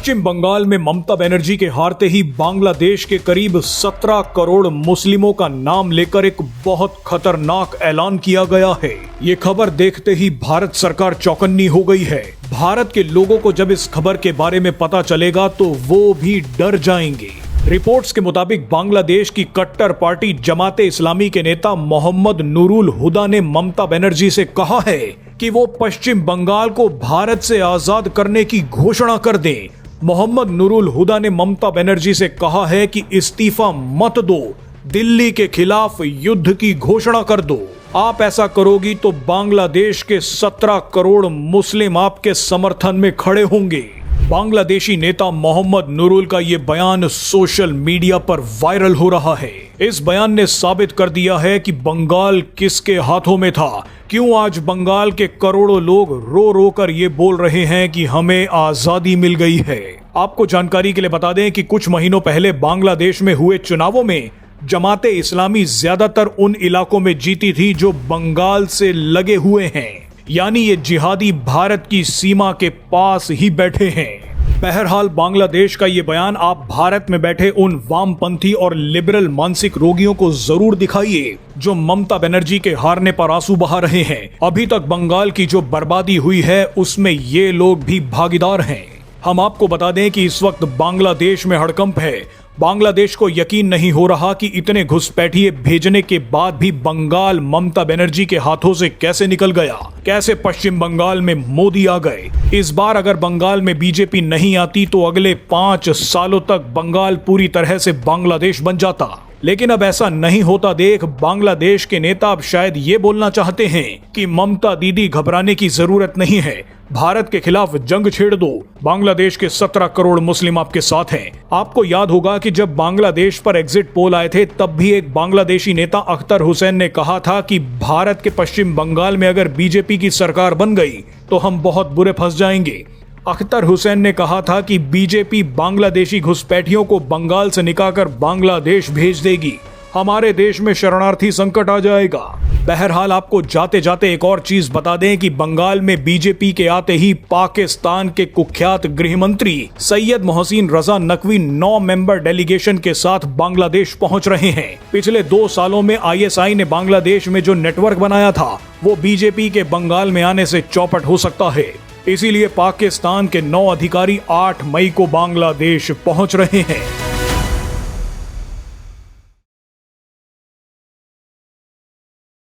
पश्चिम बंगाल में ममता बनर्जी के हारते ही बांग्लादेश के करीब 17 करोड़ मुस्लिमों का नाम लेकर एक बहुत खतरनाक ऐलान किया गया है। ये खबर देखते ही भारत सरकार चौकन्नी हो गई है। भारत के लोगों को जब इस खबर के बारे में पता चलेगा तो वो भी डर जाएंगे। रिपोर्ट्स के मुताबिक बांग्लादेश की कट्टर पार्टी जमाते इस्लामी के नेता मोहम्मद नूरुल हुदा ने ममता बनर्जी से कहा है कि वो पश्चिम बंगाल को भारत से आजाद करने की घोषणा कर दें। मोहम्मद नूरुल हुदा ने ममता बनर्जी से कहा है कि इस्तीफा मत दो, दिल्ली के खिलाफ युद्ध की घोषणा कर दो। आप ऐसा करोगी तो बांग्लादेश के 17 करोड़ मुस्लिम आपके समर्थन में खड़े होंगे। बांग्लादेशी नेता मोहम्मद नूरुल का ये बयान सोशल मीडिया पर वायरल हो रहा है। इस बयान ने साबित कर दिया है कि बंगाल किसके हाथों में था। क्यों आज बंगाल के करोड़ों लोग रो रो कर ये बोल रहे हैं कि हमें आजादी मिल गई है। आपको जानकारी के लिए बता दें कि कुछ महीनों पहले बांग्लादेश में हुए चुनावों में जमाते इस्लामी ज्यादातर उन इलाकों में जीती थी जो बंगाल से लगे हुए हैं, यानी ये जिहादी भारत की सीमा के पास ही बैठे हैं। बहरहाल बांग्लादेश का ये बयान आप भारत में बैठे उन वामपंथी और लिबरल मानसिक रोगियों को जरूर दिखाइए जो ममता बनर्जी के हारने पर आंसू बहा रहे हैं। अभी तक बंगाल की जो बर्बादी हुई है उसमें ये लोग भी भागीदार हैं। हम आपको बता दें कि इस वक्त बांग्लादेश में हड़कंप है। बांग्लादेश को यकीन नहीं हो रहा कि इतने घुसपैठिए भेजने के बाद भी बंगाल ममता बनर्जी के हाथों से कैसे निकल गया, कैसे पश्चिम बंगाल में मोदी आ गए। इस बार अगर बंगाल में बीजेपी नहीं आती तो अगले 5 सालों तक बंगाल पूरी तरह से बांग्लादेश बन जाता। लेकिन अब ऐसा नहीं होता देख बांग्लादेश के नेता अब शायद ये बोलना चाहते हैं कि ममता दीदी घबराने की जरूरत नहीं है, भारत के खिलाफ जंग छेड़ दो, बांग्लादेश के 17 करोड़ मुस्लिम आपके साथ हैं। आपको याद होगा कि जब बांग्लादेश पर एग्जिट पोल आए थे तब भी एक बांग्लादेशी नेता अख्तर हुसैन ने कहा था कि भारत के पश्चिम बंगाल में अगर बीजेपी की सरकार बन गई तो हम बहुत बुरे फंस जाएंगे। अख्तर हुसैन ने कहा था कि बीजेपी बांग्लादेशी घुसपैठियों को बंगाल से निकालकर बांग्लादेश भेज देगी, हमारे देश में शरणार्थी संकट आ जाएगा। बहरहाल आपको जाते जाते एक और चीज बता दें कि बंगाल में बीजेपी के आते ही पाकिस्तान के कुख्यात गृह मंत्री सैयद मोहसिन रजा नकवी 9 मेंबर डेलीगेशन के साथ बांग्लादेश पहुंच रहे हैं। पिछले 2 सालों में आईएसआई ने बांग्लादेश में जो नेटवर्क बनाया था वो बीजेपी के बंगाल में आने से चौपट हो सकता है। इसीलिए पाकिस्तान के 9 अधिकारी 8 मई को बांग्लादेश पहुंच रहे हैं।